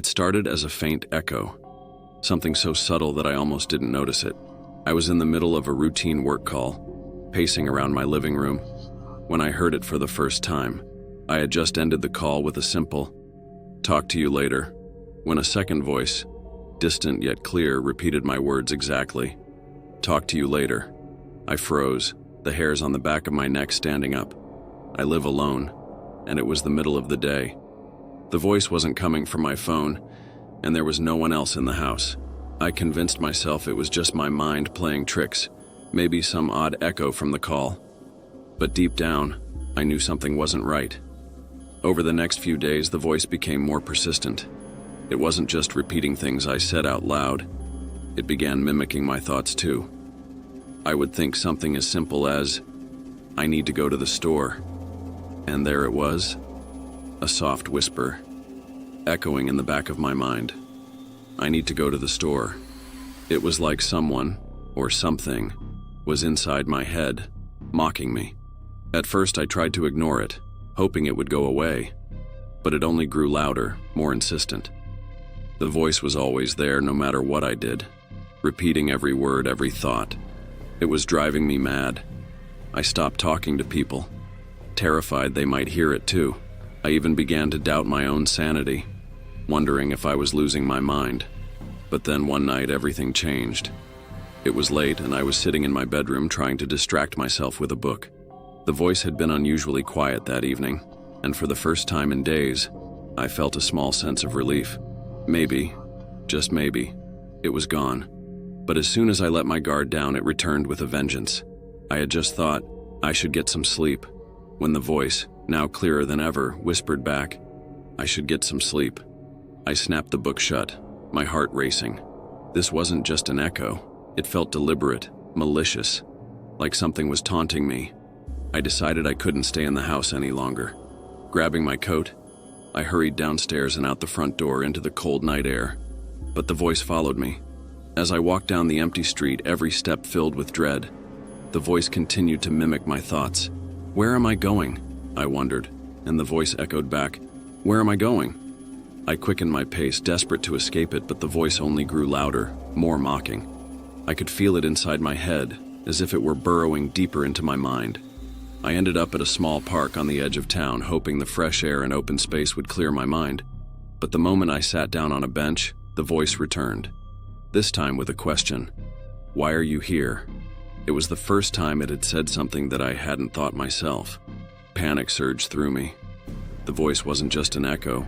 It started as a faint echo, something so subtle that I almost didn't notice it. I was in the middle of a routine work call, pacing around my living room, when I heard it for the first time. I had just ended the call with a simple, "Talk to you later," when a second voice, distant yet clear, repeated my words exactly. "Talk to you later." I froze, the hairs on the back of my neck standing up. I live alone, and it was the middle of the day. The voice wasn't coming from my phone, and there was no one else in the house. I convinced myself it was just my mind playing tricks, maybe some odd echo from the call. But deep down, I knew something wasn't right. Over the next few days, the voice became more persistent. It wasn't just repeating things I said out loud. It began mimicking my thoughts too. I would think something as simple as, "I need to go to the store." And there it was, a soft whisper, echoing in the back of my mind. I need to go to the store. It was like someone, or something, was inside my head, mocking me. At first I tried to ignore it, hoping it would go away, but it only grew louder, more insistent. The voice was always there no matter what I did, repeating every word, every thought. It was driving me mad. I stopped talking to people, terrified they might hear it too. I even began to doubt my own sanity, wondering if I was losing my mind. But then one night everything changed. It was late and I was sitting in my bedroom trying to distract myself with a book. The voice had been unusually quiet that evening, and for the first time in days, I felt a small sense of relief. Maybe, just maybe, it was gone. But as soon as I let my guard down, it returned with a vengeance. I had just thought I should get some sleep, when the voice, now clearer than ever, whispered back, "I should get some sleep." I snapped the book shut, my heart racing. This wasn't just an echo. It felt deliberate, malicious, like something was taunting me. I decided I couldn't stay in the house any longer. Grabbing my coat, I hurried downstairs and out the front door into the cold night air. But the voice followed me. As I walked down the empty street, every step filled with dread, the voice continued to mimic my thoughts. "Where am I going?" I wondered, and the voice echoed back, "Where am I going?" I quickened my pace, desperate to escape it, but the voice only grew louder, more mocking. I could feel it inside my head, as if it were burrowing deeper into my mind. I ended up at a small park on the edge of town, hoping the fresh air and open space would clear my mind. But the moment I sat down on a bench, the voice returned. This time with a question. "Why are you here?" It was the first time it had said something that I hadn't thought myself. Panic surged through me. The voice wasn't just an echo.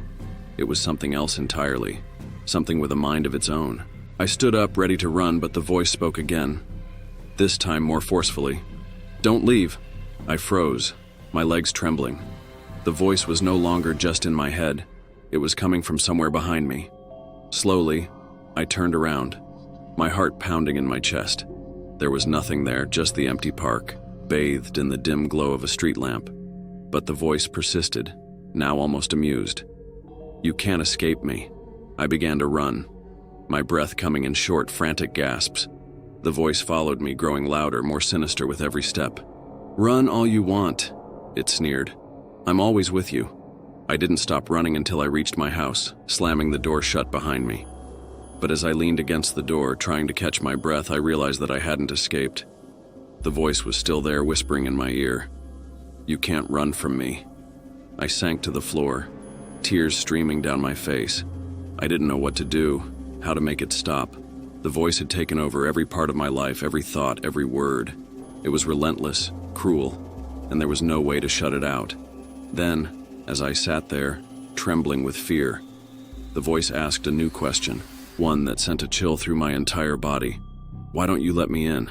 It was something else entirely, something with a mind of its own. I stood up, ready to run, but the voice spoke again, this time more forcefully. "Don't leave." I froze, my legs trembling. The voice was no longer just in my head. It was coming from somewhere behind me. Slowly, I turned around, my heart pounding in my chest. There was nothing there, just the empty park, bathed in the dim glow of a street lamp. But the voice persisted, now almost amused. "You can't escape me." I began to run, my breath coming in short, frantic gasps. The voice followed me, growing louder, more sinister with every step. "Run all you want," it sneered. "I'm always with you." I didn't stop running until I reached my house, slamming the door shut behind me. But as I leaned against the door, trying to catch my breath, I realized that I hadn't escaped. The voice was still there, whispering in my ear, "You can't run from me." I sank to the floor, tears streaming down my face. I didn't know what to do, how to make it stop. The voice had taken over every part of my life, every thought, every word. It was relentless, cruel, and there was no way to shut it out. Then, as I sat there, trembling with fear, the voice asked a new question, one that sent a chill through my entire body. "Why don't you let me in?"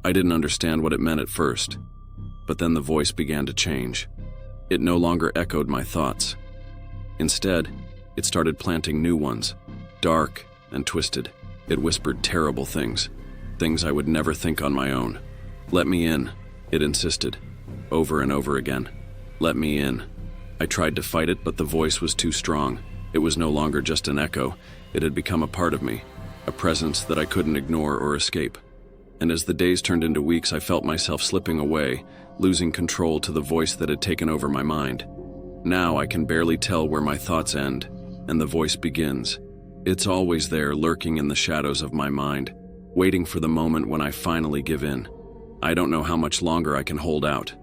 I didn't understand what it meant at first, but then the voice began to change. It no longer echoed my thoughts. Instead, it started planting new ones, dark and twisted. It whispered terrible things, things I would never think on my own. "Let me in," it insisted, over and over again. "Let me in." I tried to fight it, but the voice was too strong. It was no longer just an echo. It had become a part of me, a presence that I couldn't ignore or escape. And as the days turned into weeks, I felt myself slipping away, losing control to the voice that had taken over my mind. Now I can barely tell where my thoughts end and the voice begins. It's always there, lurking in the shadows of my mind, waiting for the moment when I finally give in. I don't know how much longer I can hold out.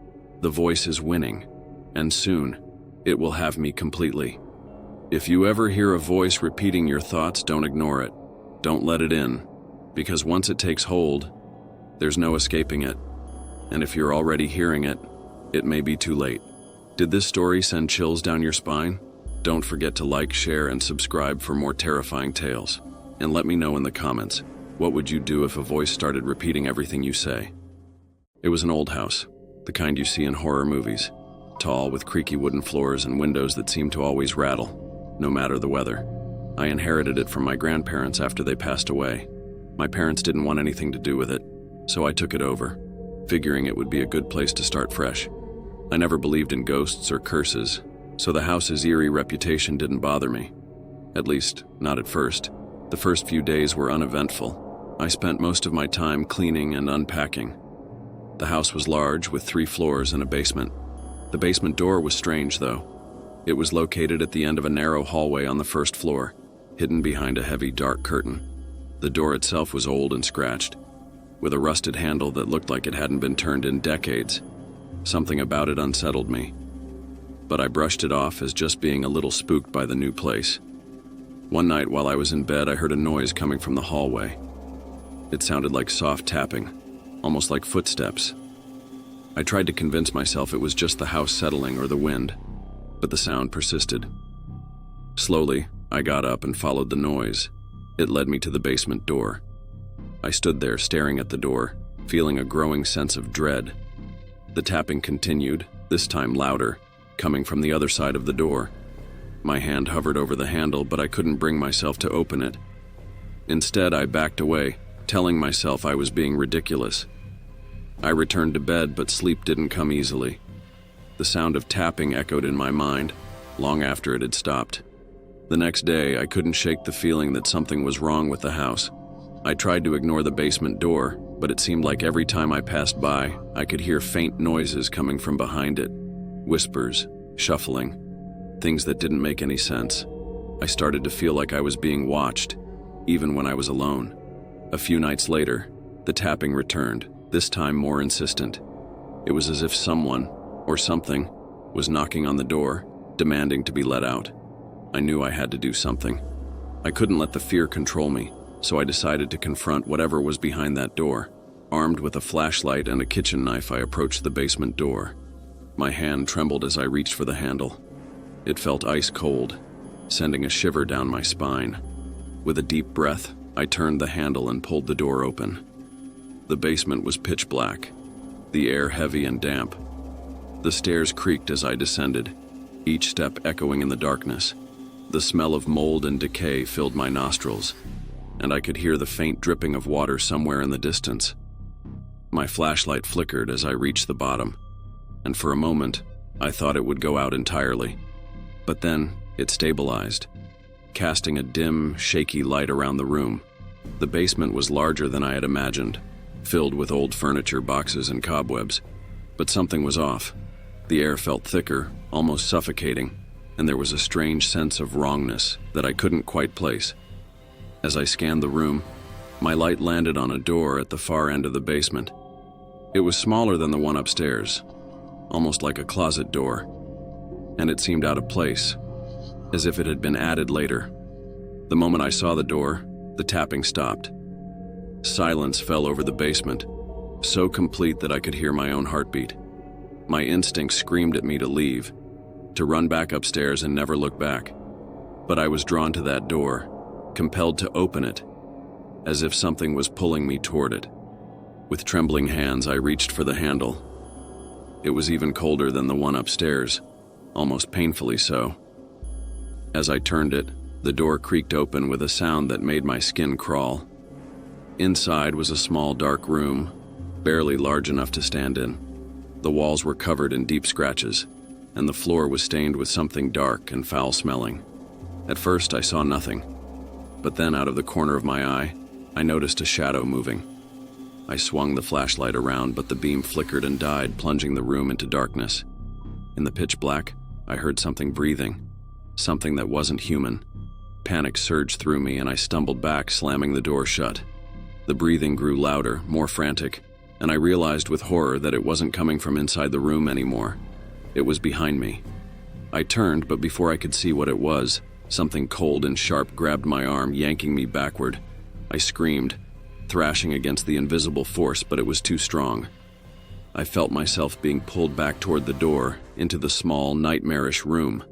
The voice is winning, and soon, it will have me completely. If you ever hear a voice repeating your thoughts, don't ignore it. Don't let it in, because once it takes hold, there's no escaping it. And if you're already hearing it, it may be too late. Did this story send chills down your spine? Don't forget to like, share, and subscribe for more terrifying tales. And let me know in the comments, what would you do if a voice started repeating everything you say? It was an old house, the kind you see in horror movies. Tall, with creaky wooden floors and windows that seemed to always rattle, no matter the weather. I inherited it from my grandparents after they passed away. My parents didn't want anything to do with it, so I took it over, figuring it would be a good place to start fresh. I never believed in ghosts or curses, so the house's eerie reputation didn't bother me. At least, not at first. The first few days were uneventful. I spent most of my time cleaning and unpacking. The house was large, with 3 floors and a basement. The basement door was strange, though. It was located at the end of a narrow hallway on the first floor, hidden behind a heavy, dark curtain. The door itself was old and scratched, with a rusted handle that looked like it hadn't been turned in decades. Something about it unsettled me, but I brushed it off as just being a little spooked by the new place. One night while I was in bed, I heard a noise coming from the hallway. It sounded like soft tapping, almost like footsteps. I tried to convince myself it was just the house settling or the wind, but the sound persisted. Slowly, I got up and followed the noise. It led me to the basement door. I stood there staring at the door, feeling a growing sense of dread. The tapping continued, this time louder, coming from the other side of the door. My hand hovered over the handle, but I couldn't bring myself to open it. Instead, I backed away, telling myself I was being ridiculous. I returned to bed, but sleep didn't come easily. The sound of tapping echoed in my mind, long after it had stopped. The next day, I couldn't shake the feeling that something was wrong with the house. I tried to ignore the basement door, but it seemed like every time I passed by, I could hear faint noises coming from behind it. Whispers, shuffling, things that didn't make any sense. I started to feel like I was being watched, even when I was alone. A few nights later, the tapping returned, this time more insistent. It was as if someone, or something, was knocking on the door, demanding to be let out. I knew I had to do something. I couldn't let the fear control me, so I decided to confront whatever was behind that door. Armed with a flashlight and a kitchen knife, I approached the basement door. My hand trembled as I reached for the handle. It felt ice cold, sending a shiver down my spine. With a deep breath, I turned the handle and pulled the door open. The basement was pitch black, the air heavy and damp. The stairs creaked as I descended, each step echoing in the darkness. The smell of mold and decay filled my nostrils, and I could hear the faint dripping of water somewhere in the distance. My flashlight flickered as I reached the bottom, and for a moment, I thought it would go out entirely. But then, it stabilized, casting a dim, shaky light around the room. The basement was larger than I had imagined, filled with old furniture, boxes, and cobwebs. But something was off. The air felt thicker, almost suffocating, and there was a strange sense of wrongness that I couldn't quite place. As I scanned the room, my light landed on a door at the far end of the basement. It was smaller than the one upstairs, almost like a closet door, and it seemed out of place, as if it had been added later. The moment I saw the door, the tapping stopped. Silence fell over the basement, so complete that I could hear my own heartbeat. My instinct screamed at me to leave, to run back upstairs and never look back. But I was drawn to that door, compelled to open it, as if something was pulling me toward it. With trembling hands, I reached for the handle. It was even colder than the one upstairs, almost painfully so. As I turned it, the door creaked open with a sound that made my skin crawl. Inside was a small, dark room, barely large enough to stand in. The walls were covered in deep scratches, and the floor was stained with something dark and foul-smelling. At first, I saw nothing, but then out of the corner of my eye, I noticed a shadow moving. I swung the flashlight around, but the beam flickered and died, plunging the room into darkness. In the pitch black, I heard something breathing, something that wasn't human. Panic surged through me and I stumbled back, slamming the door shut. The breathing grew louder, more frantic, and I realized with horror that it wasn't coming from inside the room anymore. It was behind me. I turned, but before I could see what it was, something cold and sharp grabbed my arm, yanking me backward. I screamed, thrashing against the invisible force, but it was too strong. I felt myself being pulled back toward the door, into the small, nightmarish room.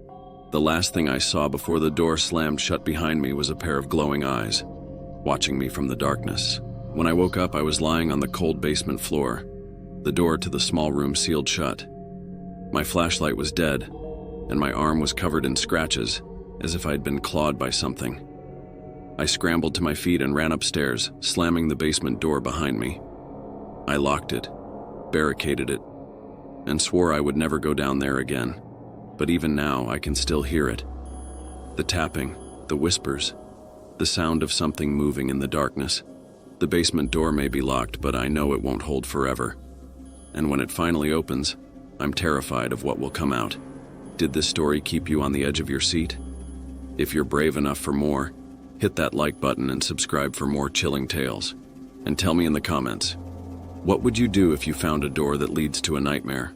The last thing I saw before the door slammed shut behind me was a pair of glowing eyes, watching me from the darkness. When I woke up, I was lying on the cold basement floor, the door to the small room sealed shut. My flashlight was dead, and my arm was covered in scratches, as if I'd been clawed by something. I scrambled to my feet and ran upstairs, slamming the basement door behind me. I locked it, barricaded it, and swore I would never go down there again. But even now, I can still hear it. The tapping, the whispers, the sound of something moving in the darkness. The basement door may be locked, but I know it won't hold forever. And when it finally opens, I'm terrified of what will come out. Did this story keep you on the edge of your seat? If you're brave enough for more, hit that like button and subscribe for more chilling tales. And tell me in the comments, what would you do if you found a door that leads to a nightmare?